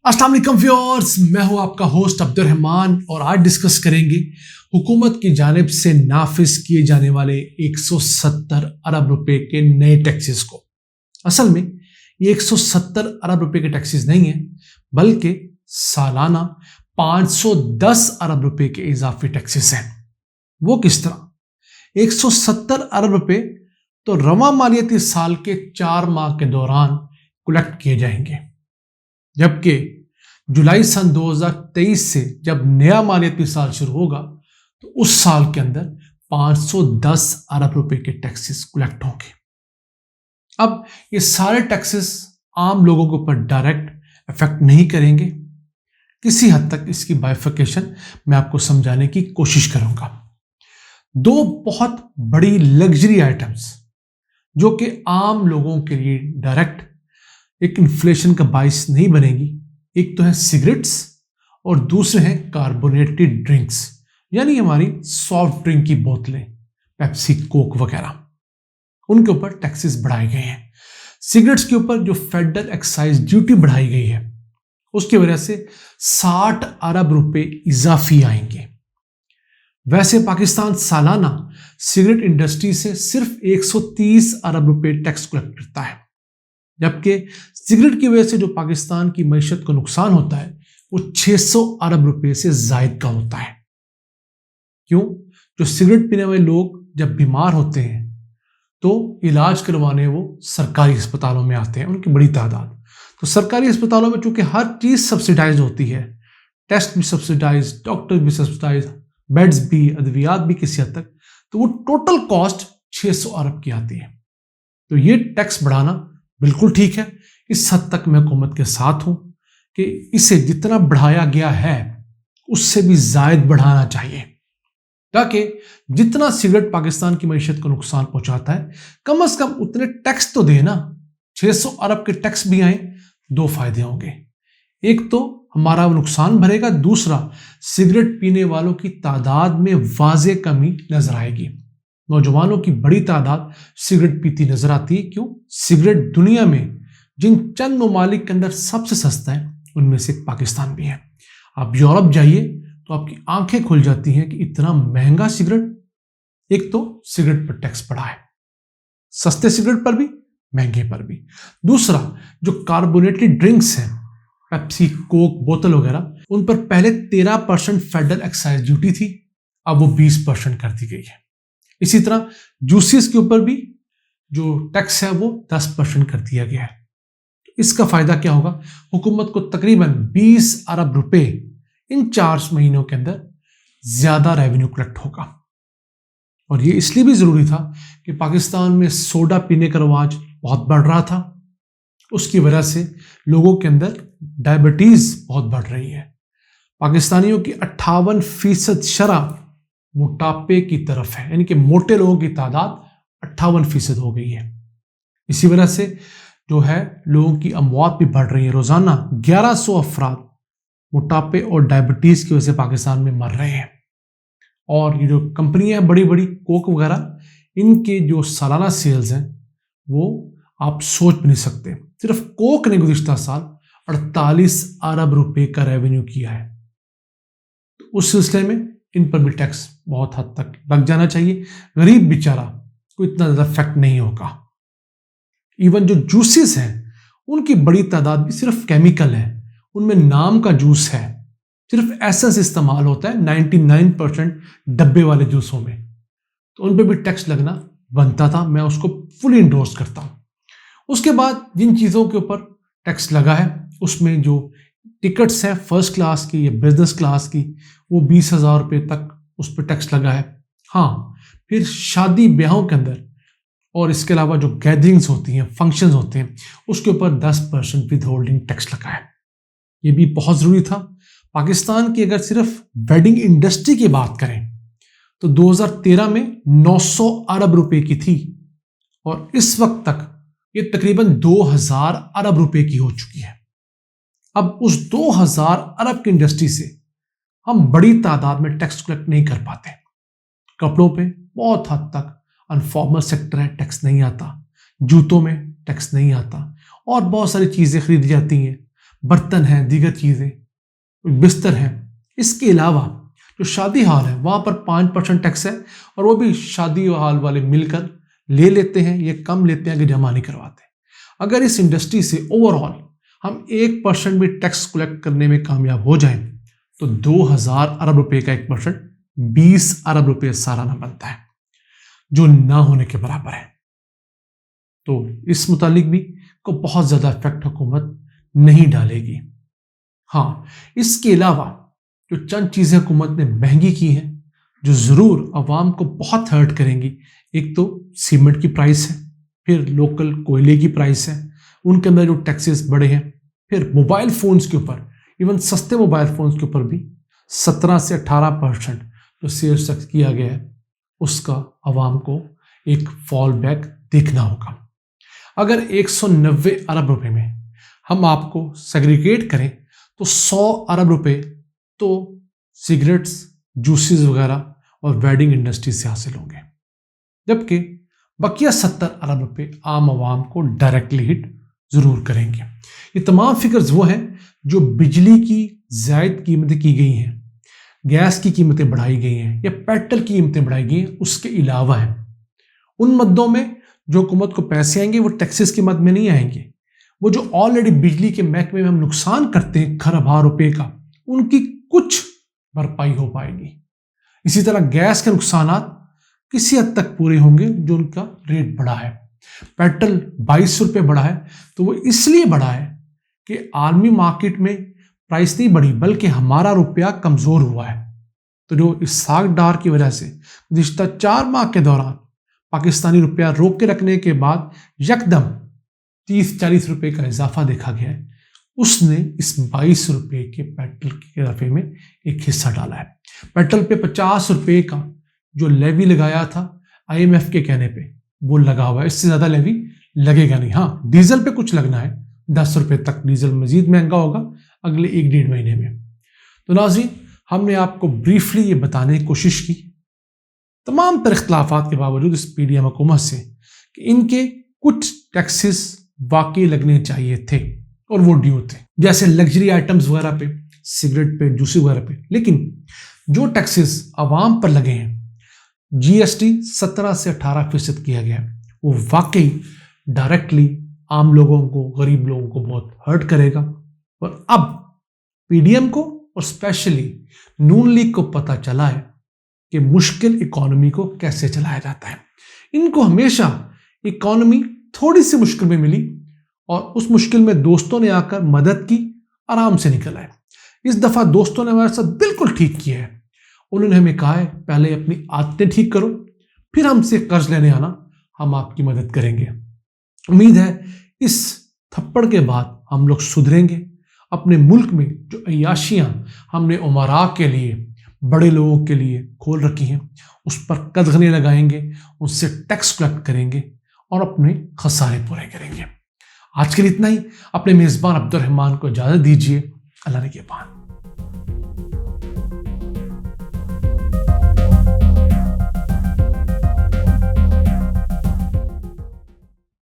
अस्सलाम वालेकुम व्यूअर्स, मैं हूं आपका होस्ट अब्दुर्रहमान और आज डिस्कस करेंगे हुकूमत की जानिब से नाफिज किए जाने वाले 170 अरब रुपए के नए टैक्सेस को। असल में ये 170 अरब रुपए के टैक्सेस नहीं है, बल्कि सालाना 510 अरब रुपए के इजाफी टैक्सेस हैं। वो किस तरह? 170 अरब रुपए तो रवा मालियाती साल के 4 माह के दौरान कलेक्ट किए जाएंगे, जबकि जुलाई सन 2023 से जब नया मालियाती साल शुरू होगा तो उस साल के अंदर 510 अरब रुपए के टैक्सेस कलेक्ट होंगे। अब ये सारे टैक्सेस आम लोगों के ऊपर डायरेक्ट इफेक्ट नहीं करेंगे, किसी हद तक इसकी बाइफिकेशन मैं आपको समझाने की कोशिश करूंगा। दो बहुत बड़ी लग्जरी आइटम्स जो कि आम लोगों के लिए डायरेक्ट एक इन्फ्लेशन का बाइस नहीं बनेगी, एक तो है सिगरेट्स और दूसरे हैं कार्बोनेटेड ड्रिंक्स, यानी हमारी सॉफ्ट ड्रिंक की बोतलें, पेप्सी, कोक वगैरह, उनके ऊपर टैक्सेस बढ़ाए गए हैं। सिगरेट्स के ऊपर जो फेडरल एक्साइज ड्यूटी बढ़ाई गई है उसकी वजह से 60 अरब रुपए इजाफी आएंगे। वैसे पाकिस्तान सालाना सिगरेट इंडस्ट्री से सिर्फ 130 अरब रुपए टैक्स कलेक्ट करता है, जबकि सिगरेट की वजह से जो पाकिस्तान की मईशत को नुकसान होता है वो 600 अरब रुपए से जायद का होता है। क्यों? जो सिगरेट पीने वाले लोग जब बीमार होते हैं तो इलाज करवाने वो सरकारी अस्पतालों में आते हैं, उनकी बड़ी तादाद। तो सरकारी अस्पतालों में चूंकि हर चीज सब्सिडाइज होती है, टेस्ट भी सब्सिडाइज, डॉक्टर भी सब्सिडाइज, बेड्स भी, अद्वियात भी किसी हद तक, तो वो टोटल कॉस्ट 600 अरब की आती है। तो ये टैक्स बढ़ाना बिल्कुल ठीक है। इस हद तक मैं हुकूमत के साथ हूं कि इसे जितना बढ़ाया गया है उससे भी जायद बढ़ाना चाहिए, ताकि जितना सिगरेट पाकिस्तान की मईशत को नुकसान पहुंचाता है कम से कम उतने टैक्स तो देना। 600 अरब के टैक्स भी आए, दो फायदे होंगे। एक तो हमारा नुकसान भरेगा, दूसरा सिगरेट पीने वालों की तादाद में वाज़ेह कमी नजर आएगी। नौजवानों की बड़ी तादाद सिगरेट पीती नजर आती है। क्यों? सिगरेट दुनिया में जिन चंद ममालिक के अंदर सबसे सस्ता है उनमें से पाकिस्तान भी है। आप यूरोप जाइए तो आपकी आंखें खुल जाती हैं कि इतना महंगा सिगरेट। एक तो सिगरेट पर टैक्स बढ़ा है, सस्ते सिगरेट पर भी, महंगे पर भी। दूसरा, जो कार्बोनेटेड ड्रिंक्स हैं, पेप्सी, कोक, बोतल वगैरह, उन पर पहले 13% फेडरल एक्साइज ड्यूटी थी, अब वो 20% कर दी गई है। इसी तरह जूसेस के ऊपर भी जो टैक्स है वो 10% कर दिया गया है। तो इसका फायदा क्या होगा? हुकूमत को तकरीबन 20 अरब रुपए इन 4 महीनों के अंदर ज्यादा रेवेन्यू कलेक्ट होगा। और ये इसलिए भी जरूरी था कि पाकिस्तान में सोडा पीने का रवाज बहुत बढ़ रहा था, उसकी वजह से लोगों के अंदर डायबिटीज बहुत बढ़ रही है। पाकिस्तानियों की 58% शरह मोटापे की तरफ है, यानी कि मोटे लोगों की तादाद 58% हो गई है। इसी वजह से जो है लोगों की अमवात भी बढ़ रही है। रोजाना 1100 अफराद मोटापे और डायबिटीज की वजह से पाकिस्तान में मर रहे हैं। और ये जो कंपनियां हैं बड़ी बड़ी, कोक वगैरह, इनके जो सालाना सेल्स हैं वो आप सोच भी नहीं सकते। सिर्फ कोक ने गुज़िश्ता साल 48 अरब रुपए का रेवेन्यू किया है। तो उस सिलसिले में इन पर भी टैक्स बहुत हद तक लग जाना चाहिए। गरीब बेचारा को इतना ज्यादा इफेक्ट नहीं होगा। इवन जो जूसेस हैं उनकी बड़ी तादाद भी सिर्फ केमिकल है, उनमें नाम का जूस है, सिर्फ एसेंस इस्तेमाल होता है 99% डब्बे वाले जूसों में, तो उन पर भी टैक्स लगना बनता था। मैं उसको फुली इंडोर्स करता हूं। उसके बाद जिन चीज़ों के ऊपर टैक्स लगा है उसमें जो टिकट्स हैं फर्स्ट क्लास की या बिजनेस क्लास की, वो 20,000 रुपये तक उस पर टैक्स लगा है। हाँ, फिर शादी ब्याहों के अंदर और इसके अलावा जो गैदरिंग्स होती हैं, फंक्शंस होते हैं, उसके ऊपर 10% विद होल्डिंग टैक्स लगा है। ये भी बहुत ज़रूरी था। पाकिस्तान की अगर सिर्फ वेडिंग इंडस्ट्री की बात करें तो 2013 में 900 अरब रुपए की थी और इस वक्त तक ये तकरीबन 2000 अरब रुपए की हो चुकी है। अब उस 2000 अरब की इंडस्ट्री से हम बड़ी तादाद में टैक्स कलेक्ट नहीं कर पाते। कपड़ों पे बहुत हद तक अनफॉर्मल सेक्टर है, टैक्स नहीं आता। जूतों में टैक्स नहीं आता और बहुत सारी चीज़ें खरीदी जाती हैं। برتن ہیں، دیگر چیزیں، بستر ہیں۔ اس کے علاوہ جو شادی ہال ہے وہاں پر 5% ٹیکس ہے، اور وہ بھی شادی ہال والے مل کر لے لیتے ہیں یا کم لیتے ہیں کہ جمع نہیں کرواتے۔ اگر اس انڈسٹری سے اوور آل ہم 1% بھی ٹیکس کلیکٹ کرنے میں کامیاب ہو جائیں تو 2000 ارب روپے کا 1% 20 ارب روپے سالانہ بنتا ہے، جو نہ ہونے کے برابر ہے۔ تو اس متعلق بھی کو بہت زیادہ افیکٹ حکومت نہیں ڈالے گی۔ ہاں، اس کے علاوہ جو چند چیزیں حکومت نے مہنگی کی ہیں جو ضرور عوام کو بہت ہرٹ کریں گی، ایک تو سیمنٹ کی پرائس ہے، پھر لوکل کوئلے کی پرائس ہے، ان کے اندر جو ٹیکسز بڑے ہیں، پھر موبائل فونز کے اوپر، ایون سستے موبائل فونز کے اوپر بھی 17 سے 18% جو سیلز ٹیکس کیا گیا ہے اس کا عوام کو ایک فال بیک دیکھنا ہوگا۔ اگر 190 ارب روپے میں ہم آپ کو سیگریگیٹ کریں تو 100 ارب روپے تو سگریٹس، جوسز وغیرہ اور ویڈنگ انڈسٹری سے حاصل ہوں گے، جبکہ بقیہ 70 ارب روپے عام عوام کو ڈائریکٹلی ہٹ ضرور کریں گے۔ یہ تمام فگرز وہ ہیں جو بجلی کی زائد قیمتیں کی گئی ہیں، گیس کی قیمتیں بڑھائی گئی ہیں یا پیٹرول کی قیمتیں بڑھائی گئی ہیں، اس کے علاوہ ہیں۔ ان مدوں میں جو حکومت کو پیسے آئیں گے وہ ٹیکسز کی مد میں نہیں آئیں گے، وہ جو آلریڈی بجلی کے محکمے میں ہم نقصان کرتے ہیں کھربوں روپے کا، ان کی کچھ بھرپائی ہو پائے گی۔ اسی طرح گیس کے نقصانات کسی حد تک پورے ہوں گے جو ان کا ریٹ بڑھا ہے۔ پیٹرول 22 روپے بڑھا ہے تو وہ اس لیے بڑھا ہے کہ عالمی مارکیٹ میں پرائس نہیں بڑھی بلکہ ہمارا روپیہ کمزور ہوا ہے۔ تو جو اسحاق ڈار کی وجہ سے گزشتہ 4 ماہ کے دوران پاکستانی روپیہ روک کے رکھنے کے بعد یکدم 30-40 روپے کا اضافہ دیکھا گیا ہے، اس نے اس 22 روپے کے پیٹرول کے اضافے میں ایک حصہ ڈالا ہے۔ پیٹرول پہ 50 روپے کا جو لیوی لگایا تھا IMF کے کہنے پہ وہ لگا ہوا ہے، اس سے زیادہ لیوی لگے گا نہیں۔ ہاں، ڈیزل پہ کچھ لگنا ہے، 10 روپے تک ڈیزل مزید مہنگا ہوگا اگلے 1-1.5 مہینے میں۔ تو ناظرین، ہم نے آپ کو بریفلی یہ بتانے کی کوشش کی تمام تر اختلافات کے باوجود اس PDM حکومت سے کہ ان کے کچھ ٹیکسز واقعی لگنے چاہیے تھے اور وہ ڈیو تھے، جیسے لگژری آئٹمز وغیرہ پہ، سگریٹ پہ، جوسی وغیرہ پہ۔ لیکن جو ٹیکسز عوام پر لگے ہیں، GST 17 سے 18% کیا گیا ہے، وہ واقعی ڈائریکٹلی عام لوگوں کو، غریب لوگوں کو بہت ہرٹ کرے گا۔ اور اب PDM کو اور اسپیشلی نون لیگ کو پتہ چلا ہے کہ مشکل اکانومی کو کیسے چلایا جاتا ہے۔ ان کو ہمیشہ اکانومی تھوڑی سی مشکل میں ملی اور اس مشکل میں دوستوں نے آ کر مدد کی، آرام سے نکل آئے۔ اس دفعہ دوستوں نے ہمارے ساتھ بالکل ٹھیک کیا ہے، انہوں نے ہمیں کہا ہے پہلے اپنی عادتیں ٹھیک کرو، پھر ہم سے قرض لینے آنا، ہم آپ کی مدد کریں گے۔ امید ہے اس تھپڑ کے بعد ہم لوگ سدھریں گے، اپنے ملک میں جو عیاشیاں ہم نے امراء کے لیے، بڑے لوگوں کے لیے کھول رکھی ہیں اس پر قدغنیں لگائیں گے، اس سے ٹیکس کلیکٹ کریں گے اور اپنے خسارے پورے کریں گے۔ آج کے لیے اتنا ہی۔ اپنے میزبان عبد الرحمان کو اجازت دیجیے۔ اللہ نگہبان۔